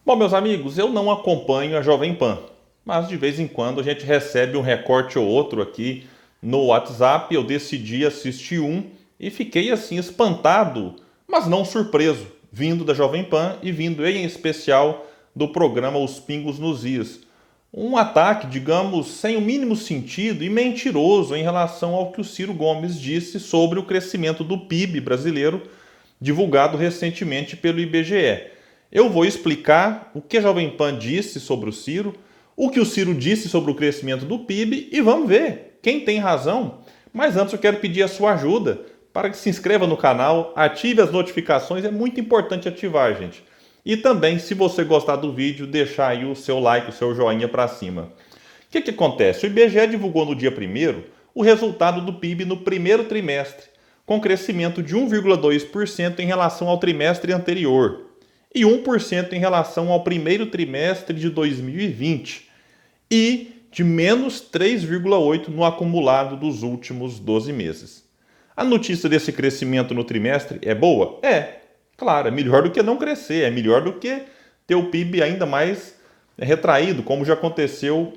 Bom, meus amigos, eu não acompanho a Jovem Pan, mas de vez em quando a gente recebe um recorte ou outro aqui no WhatsApp. Eu decidi assistir um e fiquei assim espantado, mas não surpreso, vindo da Jovem Pan e vindo em especial do programa Os Pingos nos Is. Um ataque, digamos, sem o mínimo sentido e mentiroso em relação ao que o Ciro Gomes disse sobre o crescimento do PIB brasileiro, divulgado recentemente pelo IBGE. Eu vou explicar o que a Jovem Pan disse sobre o Ciro, o que o Ciro disse sobre o crescimento do PIB e vamos ver quem tem razão. Mas antes eu quero pedir a sua ajuda para que se inscreva no canal, ative as notificações, é muito importante ativar, gente. E também, se você gostar do vídeo, deixar aí o seu like, o seu joinha para cima. O que acontece? O IBGE divulgou no dia 1º o resultado do PIB no primeiro trimestre, com crescimento de 1,2% em relação ao trimestre anterior e 1% em relação ao primeiro trimestre de 2020 e de menos 3,8% no acumulado dos últimos 12 meses. A notícia desse crescimento no trimestre é boa? É, claro, é melhor do que não crescer, é melhor do que ter o PIB ainda mais retraído, como já aconteceu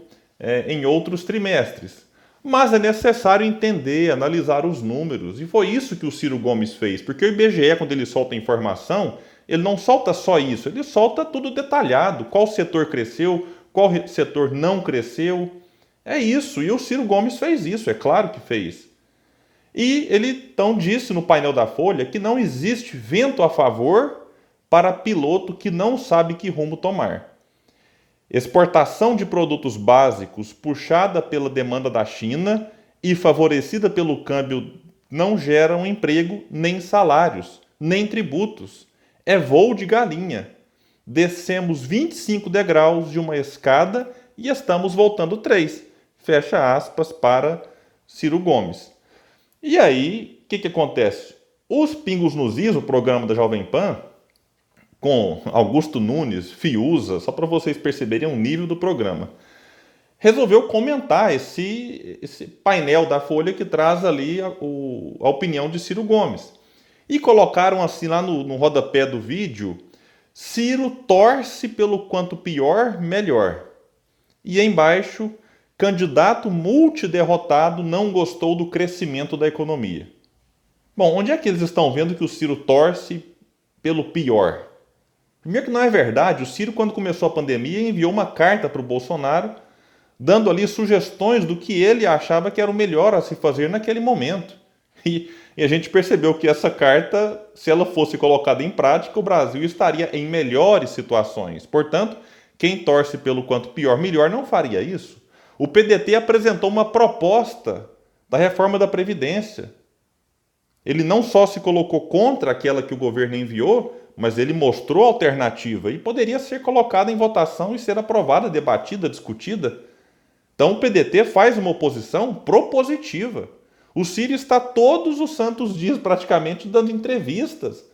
em outros trimestres. Mas é necessário entender, analisar os números, e foi isso que o Ciro Gomes fez, porque o IBGE, quando ele solta informação, ele não solta só isso, ele solta tudo detalhado, qual setor cresceu, qual setor não cresceu. É isso, e o Ciro Gomes fez isso, é claro que fez. E ele então disse no painel da Folha que não existe vento a favor para piloto que não sabe que rumo tomar. Exportação de produtos básicos puxada pela demanda da China e favorecida pelo câmbio não geram emprego, nem salários, nem tributos. É voo de galinha. Descemos 25 degraus de uma escada e estamos voltando 3. Fecha aspas para Ciro Gomes. E aí, o que acontece? Os Pingos nos Is, o programa da Jovem Pan, com Augusto Nunes, Fiuza, só para vocês perceberem o nível do programa, resolveu comentar esse painel da Folha que traz ali a opinião de Ciro Gomes. E colocaram assim lá no rodapé do vídeo: Ciro torce pelo quanto pior, melhor. E embaixo, candidato multiderrotado não gostou do crescimento da economia. Bom, onde é que eles estão vendo que o Ciro torce pelo pior? Primeiro que não é verdade, o Ciro, quando começou a pandemia, enviou uma carta para o Bolsonaro, dando ali sugestões do que ele achava que era o melhor a se fazer naquele momento. E a gente percebeu que essa carta, se ela fosse colocada em prática, o Brasil estaria em melhores situações. Portanto, quem torce pelo quanto pior, melhor, não faria isso. O PDT apresentou uma proposta da reforma da Previdência. Ele não só se colocou contra aquela que o governo enviou, mas ele mostrou alternativa e poderia ser colocada em votação e ser aprovada, debatida, discutida. Então o PDT faz uma oposição propositiva. O Ciro está todos os santos dias praticamente dando entrevistas.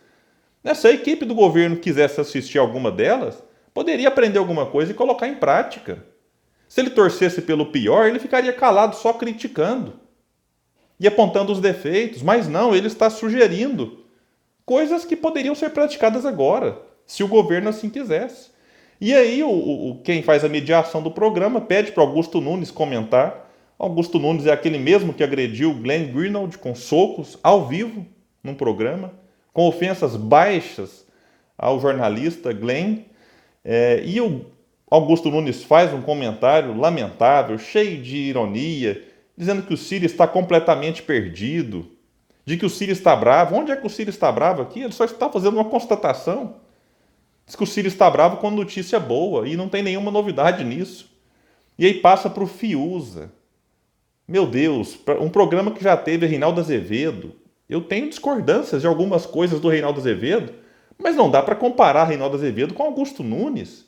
Se a equipe do governo quisesse assistir alguma delas, poderia aprender alguma coisa e colocar em prática. Se ele torcesse pelo pior, ele ficaria calado só criticando e apontando os defeitos, mas não, ele está sugerindo coisas que poderiam ser praticadas agora, se o governo assim quisesse. E aí quem faz a mediação do programa pede para Augusto Nunes comentar. Augusto Nunes é aquele mesmo que agrediu Glenn Greenwald com socos ao vivo num programa, com ofensas baixas ao jornalista Glenn. E o Augusto Nunes faz um comentário lamentável, cheio de ironia, dizendo que o Ciro está completamente perdido, de que o Ciro está bravo. Onde é que o Ciro está bravo aqui? Ele só está fazendo uma constatação. Diz que o Ciro está bravo com notícia boa e não tem nenhuma novidade nisso. E aí passa para o Fiuza. Meu Deus, um programa que já teve Reinaldo Azevedo. Eu tenho discordâncias de algumas coisas do Reinaldo Azevedo, mas não dá para comparar Reinaldo Azevedo com Augusto Nunes.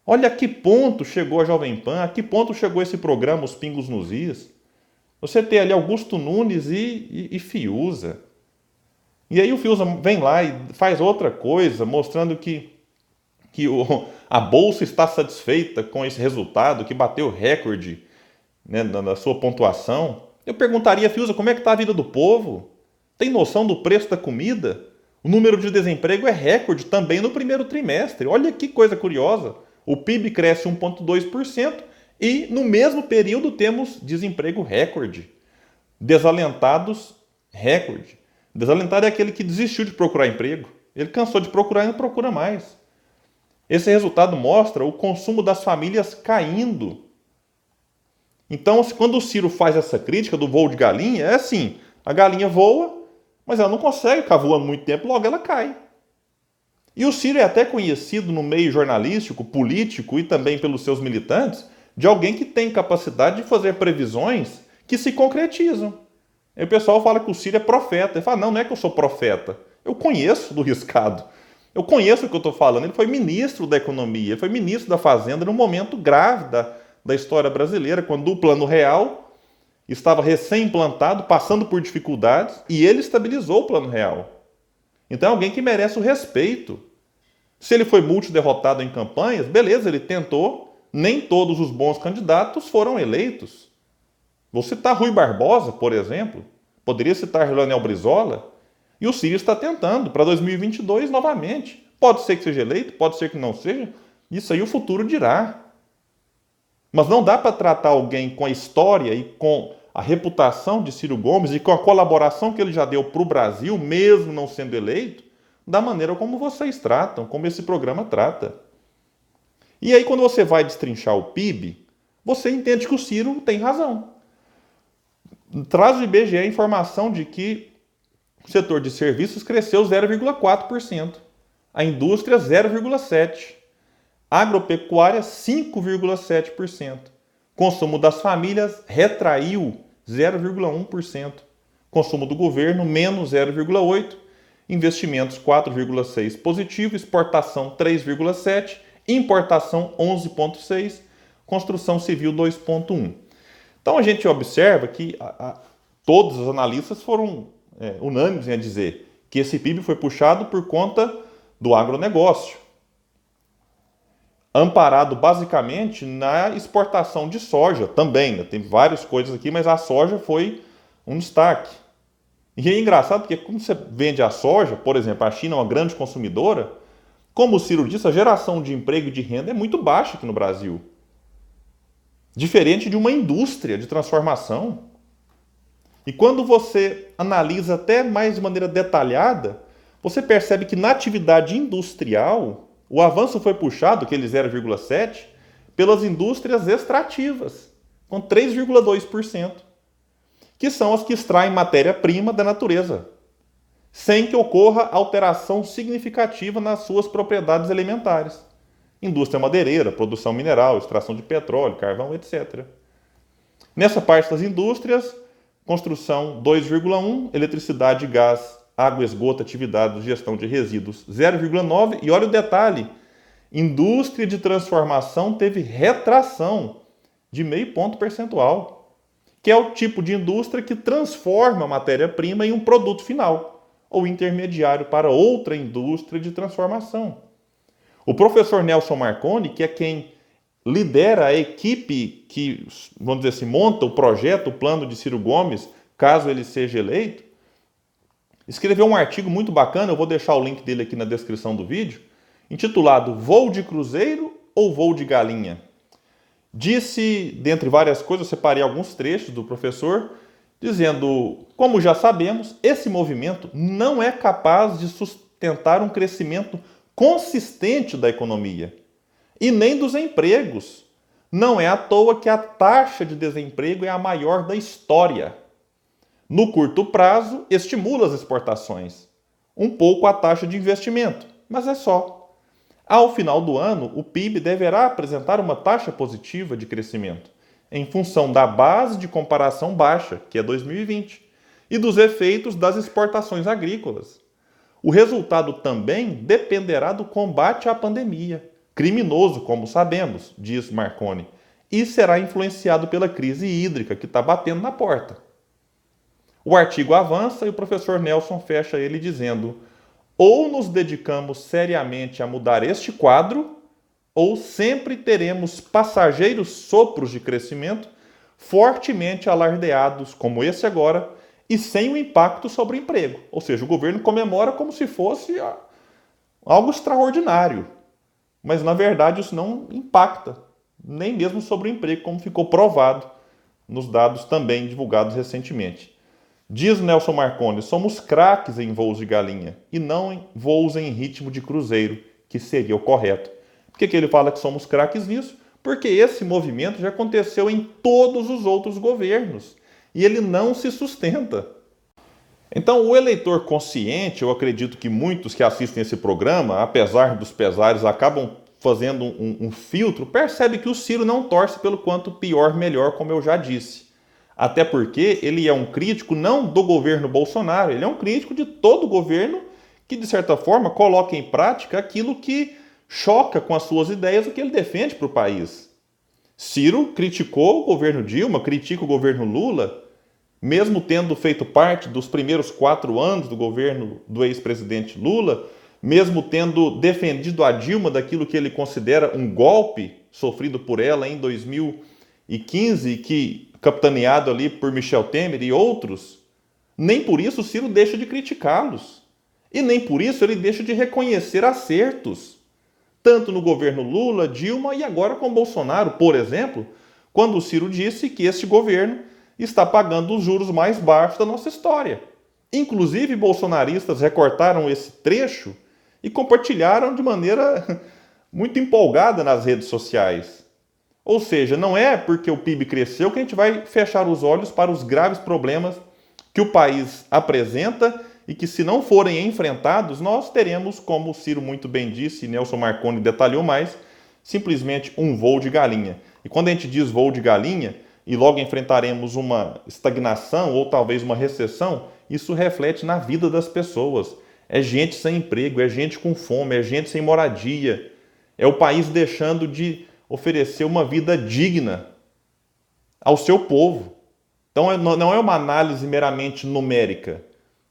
Olha a que ponto chegou a Jovem Pan, a que ponto chegou esse programa Os Pingos nos Is. Você tem ali Augusto Nunes e Fiuza. E aí o Fiuza vem lá e faz outra coisa, mostrando que a Bolsa está satisfeita com esse resultado, que bateu recorde, né, na sua pontuação. Eu perguntaria, Fiuza, como é que está a vida do povo? Tem noção do preço da comida? O número de desemprego é recorde também no primeiro trimestre. Olha que coisa curiosa. O PIB cresce 1,2% e no mesmo período temos desemprego recorde. Desalentados, recorde. Desalentado é aquele que desistiu de procurar emprego. Ele cansou de procurar e não procura mais. Esse resultado mostra o consumo das famílias caindo. Então, quando o Ciro faz essa crítica do voo de galinha, é assim, a galinha voa, mas ela não consegue ficar voando muito tempo, logo ela cai. E o Ciro é até conhecido no meio jornalístico, político e também pelos seus militantes, de alguém que tem capacidade de fazer previsões que se concretizam. E o pessoal fala que o Ciro é profeta. Ele fala, não é que eu sou profeta. Eu conheço do riscado. Eu conheço o que eu estou falando. Ele foi ministro da Economia, ele foi ministro da Fazenda num momento grave da história brasileira, quando o Plano Real estava recém-implantado, passando por dificuldades, e ele estabilizou o Plano Real. Então é alguém que merece o respeito. Se ele foi multiderrotado em campanhas, beleza, ele tentou, nem todos os bons candidatos foram eleitos. Vou citar Rui Barbosa, por exemplo, poderia citar Leonel Brizola, e o Ciro está tentando para 2022 novamente. Pode ser que seja eleito, pode ser que não seja, isso aí o futuro dirá. Mas não dá para tratar alguém com a história e com a reputação de Ciro Gomes e com a colaboração que ele já deu para o Brasil, mesmo não sendo eleito, da maneira como vocês tratam, como esse programa trata. E aí, quando você vai destrinchar o PIB, você entende que o Ciro tem razão. Traz o IBGE a informação de que o setor de serviços cresceu 0,4%, a indústria 0,7%, a agropecuária 5,7%, consumo das famílias retraiu 0,1%, consumo do governo menos 0,8%, investimentos 4,6% positivo, exportação 3,7%, importação 11,6%, construção civil 2,1%. Então a gente observa que todos os analistas foram unânimes em dizer que esse PIB foi puxado por conta do agronegócio, amparado basicamente na exportação de soja também, né? Tem várias coisas aqui, mas a soja foi um destaque. E é engraçado porque quando você vende a soja, por exemplo, a China é uma grande consumidora, como o Ciro disse, a geração de emprego e de renda é muito baixa aqui no Brasil. Diferente de uma indústria de transformação. E quando você analisa até mais de maneira detalhada, você percebe que na atividade industrial, o avanço foi puxado, aquele 0,7%, pelas indústrias extrativas, com 3,2%, que são as que extraem matéria-prima da natureza, sem que ocorra alteração significativa nas suas propriedades elementares. Indústria madeireira, produção mineral, extração de petróleo, carvão, etc. Nessa parte das indústrias, construção 2,1%, eletricidade e gás, água, esgoto, atividade de gestão de resíduos 0,9%. E olha o detalhe, indústria de transformação teve retração de 0,5 ponto percentual, que é o tipo de indústria que transforma a matéria-prima em um produto final, ou intermediário para outra indústria de transformação. O professor Nelson Marconi, que é quem lidera a equipe que, vamos dizer assim, monta o projeto, o plano de Ciro Gomes, caso ele seja eleito, escreveu um artigo muito bacana, eu vou deixar o link dele aqui na descrição do vídeo, intitulado Voo de Cruzeiro ou Voo de Galinha? Disse, dentre várias coisas, eu separei alguns trechos do professor, dizendo, como já sabemos, esse movimento não é capaz de sustentar um crescimento consistente da economia e nem dos empregos. Não é à toa que a taxa de desemprego é a maior da história. No curto prazo, estimula as exportações, um pouco a taxa de investimento, mas é só. Ao final do ano, o PIB deverá apresentar uma taxa positiva de crescimento, em função da base de comparação baixa, que é 2020, e dos efeitos das exportações agrícolas. O resultado também dependerá do combate à pandemia, criminoso, como sabemos, diz Marconi, e será influenciado pela crise hídrica que está batendo na porta. O artigo avança e o professor Nelson fecha ele dizendo: ou nos dedicamos seriamente a mudar este quadro, ou sempre teremos passageiros sopros de crescimento fortemente alardeados, como esse agora, e sem o impacto sobre o emprego. Ou seja, o governo comemora como se fosse algo extraordinário. Mas, na verdade, isso não impacta, nem mesmo sobre o emprego, como ficou provado nos dados também divulgados recentemente. Diz Nelson Marconi, somos craques em voos de galinha e não em voos em ritmo de cruzeiro, que seria o correto. Por que ele fala que somos craques nisso? Porque esse movimento já aconteceu em todos os outros governos e ele não se sustenta. Então, o eleitor consciente, eu acredito que muitos que assistem esse programa, apesar dos pesares, acabam fazendo um filtro, percebe que o Ciro não torce pelo quanto pior, melhor, como eu já disse. Até porque ele é um crítico não do governo Bolsonaro, ele é um crítico de todo o governo que, de certa forma, coloca em prática aquilo que choca com as suas ideias, o que ele defende para o país. Ciro criticou o governo Dilma, critica o governo Lula, mesmo tendo feito parte dos primeiros 4 anos do governo do ex-presidente Lula, mesmo tendo defendido a Dilma daquilo que ele considera um golpe sofrido por ela em 2015, que capitaneado ali por Michel Temer e outros, nem por isso Ciro deixa de criticá-los. E nem por isso ele deixa de reconhecer acertos, tanto no governo Lula, Dilma e agora com Bolsonaro, por exemplo, quando o Ciro disse que este governo está pagando os juros mais baixos da nossa história. Inclusive, bolsonaristas recortaram esse trecho e compartilharam de maneira muito empolgada nas redes sociais. Ou seja, não é porque o PIB cresceu que a gente vai fechar os olhos para os graves problemas que o país apresenta e que, se não forem enfrentados, nós teremos, como o Ciro muito bem disse e Nelson Marconi detalhou mais, simplesmente um voo de galinha. E quando a gente diz voo de galinha, e logo enfrentaremos uma estagnação ou talvez uma recessão, isso reflete na vida das pessoas. É gente sem emprego, é gente com fome, é gente sem moradia. É o país deixando de oferecer uma vida digna ao seu povo. Então não é uma análise meramente numérica.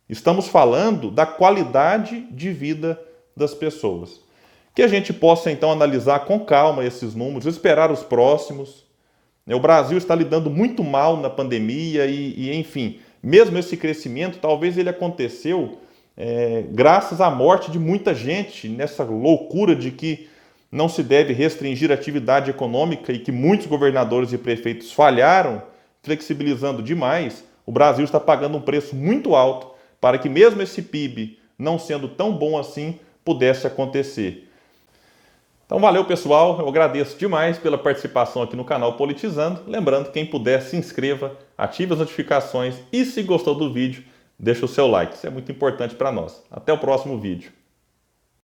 Estamos falando da qualidade de vida das pessoas. Que a gente possa então analisar com calma esses números, esperar os próximos. O Brasil está lidando muito mal na pandemia e enfim, mesmo esse crescimento, talvez ele aconteceu graças à morte de muita gente, nessa loucura de que não se deve restringir a atividade econômica e que muitos governadores e prefeitos falharam, flexibilizando demais. O Brasil está pagando um preço muito alto para que mesmo esse PIB, não sendo tão bom assim, pudesse acontecer. Então valeu, pessoal, eu agradeço demais pela participação aqui no canal Politizando. Lembrando, quem puder, se inscreva, ative as notificações e, se gostou do vídeo, deixa o seu like, isso é muito importante para nós. Até o próximo vídeo.